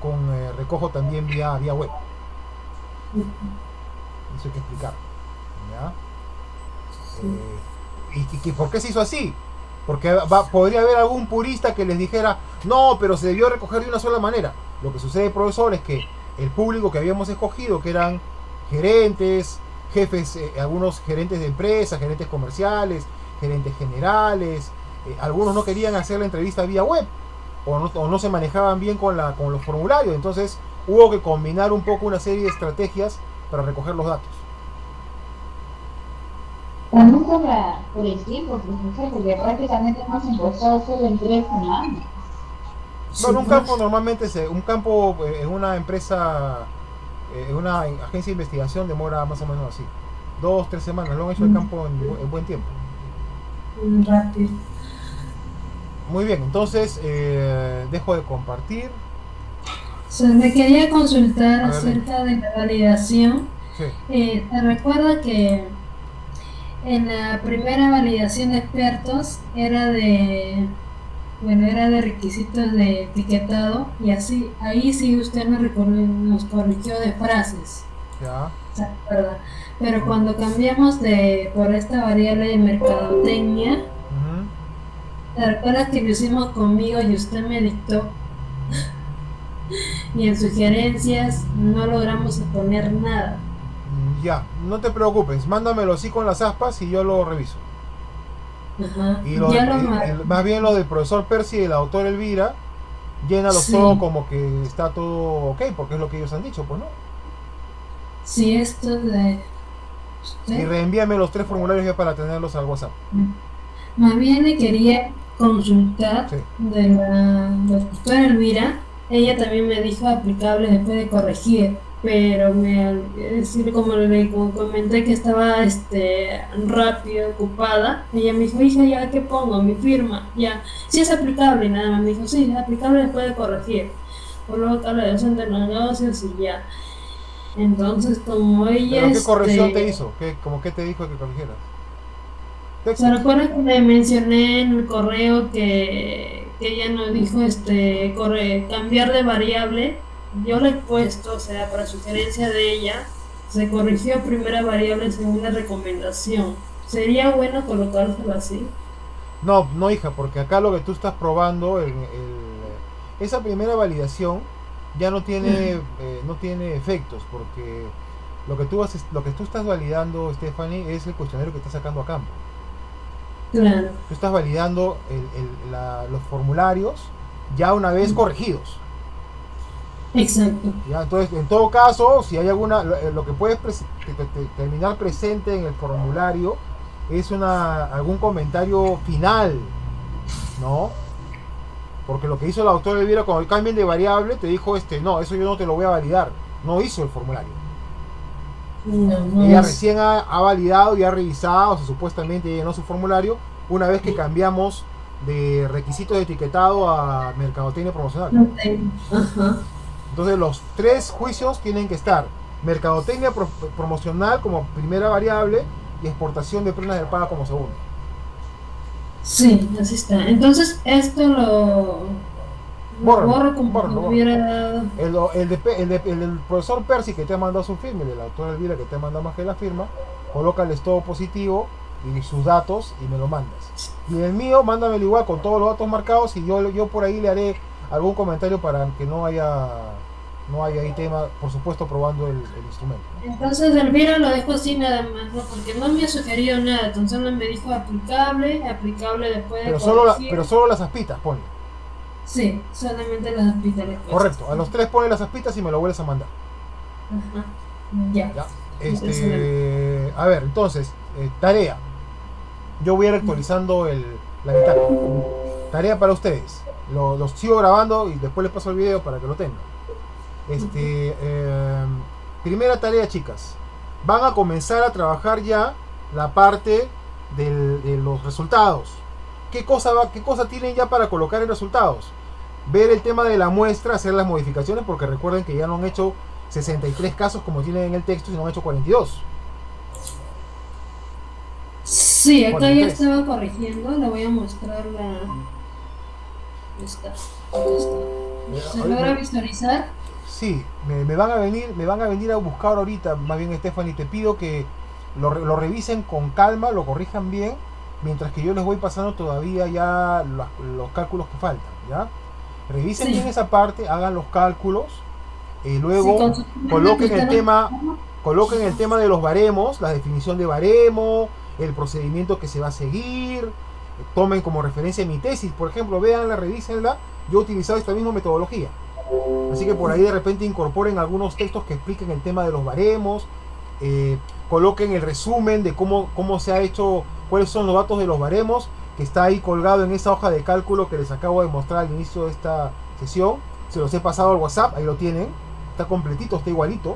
con recojo también vía web. Eso hay que explicar. ¿Y por qué se hizo así? Porque podría haber algún purista que les dijera, no, pero se debió recoger de una sola manera. Lo que sucede, profesor, es que el público que habíamos escogido, que eran gerentes, jefes, algunos gerentes de empresas, gerentes comerciales, gerentes generales, algunos no querían hacer la entrevista vía web, o no se manejaban bien con los formularios. Entonces hubo que combinar un poco una serie de estrategias para recoger los datos. También por el tiempo, profesor, porque prácticamente hemos empezado solo en 3 semanas. Bueno, un campo normalmente, en una empresa, en una agencia de investigación demora más o menos así, 2-3 semanas. Lo han hecho el campo en buen tiempo. Rápido. Muy bien, entonces dejo de compartir. Me quería consultar acerca de la validación. Sí. ¿Te recuerda que en la primera validación de expertos era de requisitos de etiquetado, y así ahí sí usted nos corrigió de frases? Ya. ¿Se acuerda? Pero cuando cambiamos por esta variable de mercadotecnia, ¿te recuerdas que lo hicimos conmigo y usted me dictó? Y en sugerencias no logramos exponer nada. Ya, no te preocupes, mándamelo así con las aspas y yo lo reviso. Ajá. Y más bien lo del profesor Percy y del autor Elvira, llénalo todo como que está todo ok, porque es lo que ellos han dicho, pues, ¿no? Sí, esto de usted. Y reenvíame los 3 formularios ya para tenerlos al WhatsApp. Más bien le quería consultar de la doctora Elvira. Ella también me dijo aplicable después de corregir, pero como le comenté que estaba rápido, ocupada, ella me dijo, hija, ¿ya qué pongo? Mi firma, ya, sí es aplicable, y nada más me dijo, sí, es aplicable después de corregir, por luego tabla de docente de los negocios y ya. Entonces, como ella... ¿Pero qué corrección te hizo? ¿Qué te dijo que corrigieras? ¿Se recuerda que le mencioné en el correo que ella nos dijo cambiar de variable? Yo le he puesto, o sea, para sugerencia de ella, se corrigió primera variable según la recomendación. ¿Sería bueno colocárselo así? No, hija, porque acá lo que tú estás probando, esa primera validación ya no tiene efectos, porque lo que tú estás validando, Stephanie, es el cuestionario que estás sacando a campo. Claro. Tú estás validando los formularios ya una vez corregidos. Exacto. ¿Ya? Entonces, en todo caso, si hay lo que puedes terminar presente en el formulario es algún comentario final, ¿no? Porque lo que hizo el autor Elvira cuando cambien de variable te dijo, no, eso yo no te lo voy a validar. No hizo el formulario. No Ella es. recién ha validado y ha revisado, o sea, supuestamente llenó su formulario una vez que cambiamos de requisitos de etiquetado a mercadotecnia promocional. No tengo. Ajá. Entonces los 3 juicios tienen que estar: mercadotecnia promocional como primera variable y exportación de prendas del paga como segunda. Sí, así está. Entonces, esto lo borro como Bórralo, si bórralo. hubiera dado. El profesor Percy que te ha mandado su firma, y el autor Elvira que te ha mandado más que la firma, colócales todo positivo y sus datos y me lo mandas. Y el mío, mándamelo igual con todos los datos marcados y yo por ahí le haré algún comentario para que no haya ahí tema, por supuesto probando el instrumento. Entonces, Elvira lo dejo así nada más, ¿no? Porque no me ha sugerido nada. Entonces, no me dijo aplicable, aplicable después de corregir. Pero solo las aspitas, ponle. Sí, solamente las hospitales. Correcto, a los 3 ponle las aspitas y me lo vuelves a mandar. Ajá. Ya. ¿Ya? A ver, entonces, tarea. Yo voy a ir actualizando la ventana. Tarea para ustedes. Los sigo grabando y después les paso el video para que lo tengan. Primera tarea, chicas. Van a comenzar a trabajar ya la parte de los resultados. ¿Qué cosa tienen ya para colocar en resultados? Ver el tema de la muestra, hacer las modificaciones, porque recuerden que ya no han hecho 63 casos como tienen en el texto, sino han hecho 42. Sí, acá 43. ya estaba corrigiendo. Le voy a mostrar la. Esta. ¿Se logra visualizar? Sí, me van a venir a buscar ahorita. Más bien, Stephanie, te pido que lo revisen con calma, lo corrijan bien, mientras que yo les voy pasando todavía ya los cálculos que faltan, ¿ya? Revisen bien esa parte, hagan los cálculos, luego coloquen el tema de los baremos, la definición de baremo, el procedimiento que se va a seguir. Tomen como referencia mi tesis, por ejemplo, véanla, revísenla. Yo he utilizado esta misma metodología, así que por ahí de repente incorporen algunos textos que expliquen el tema de los baremos, coloquen el resumen de cómo se ha hecho, cuáles son los datos de los baremos, que está ahí colgado en esa hoja de cálculo que les acabo de mostrar al inicio de esta sesión. Se los he pasado al WhatsApp, ahí lo tienen, está completito, está igualito.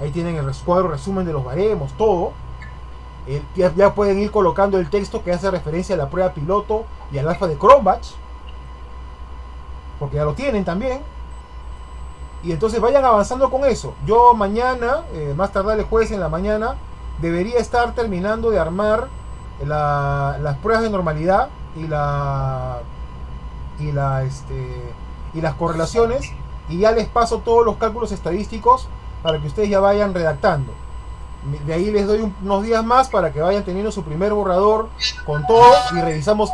Ahí tienen el cuadro resumen de los baremos, todo. Ya pueden ir colocando el texto que hace referencia a la prueba piloto y al alfa de Cronbach, porque ya lo tienen también. Y entonces vayan avanzando con eso. Yo mañana, más tardar el jueves en la mañana, debería estar terminando de armar las pruebas de normalidad y las correlaciones, y ya les paso todos los cálculos estadísticos para que ustedes ya vayan redactando. De ahí les doy unos días más para que vayan teniendo su primer borrador con todo y revisamos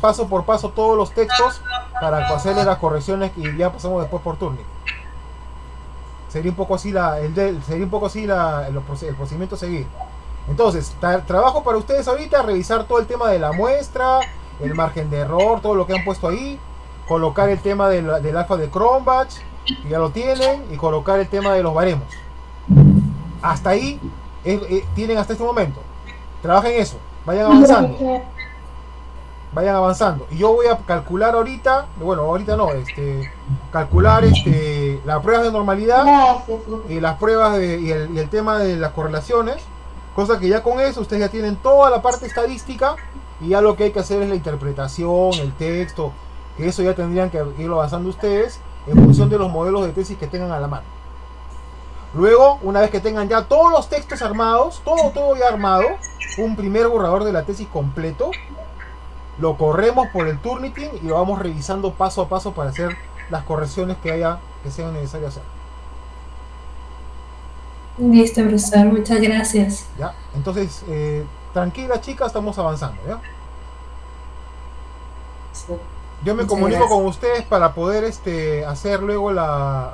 paso por paso todos los textos para hacerle las correcciones y ya pasamos después por turno. Sería un poco así el procedimiento a seguir. Entonces, trabajo para ustedes ahorita, revisar todo el tema de la muestra, el margen de error, todo lo que han puesto ahí, colocar el tema del alfa de Cronbach, que ya lo tienen, y colocar el tema de los baremos. Hasta ahí tienen hasta este momento. Trabajen eso, vayan avanzando. Y yo voy a calcular ahorita, calcular las pruebas de normalidad y las pruebas y el tema de las correlaciones, cosa que ya con eso ustedes ya tienen toda la parte estadística, y ya lo que hay que hacer es la interpretación, el texto, que eso ya tendrían que irlo avanzando ustedes en función de los modelos de tesis que tengan a la mano. Luego, una vez que tengan ya todos los textos armados, todo ya armado, un primer borrador de la tesis completo, lo corremos por el Turnitin y lo vamos revisando paso a paso para hacer las correcciones que sean necesarias hacer. Listo, profesor, muchas gracias. ¿Ya? Entonces, tranquila, chicas, estamos avanzando, ¿ya? Sí. Yo me Muchas comunico gracias. con ustedes para poder hacer luego la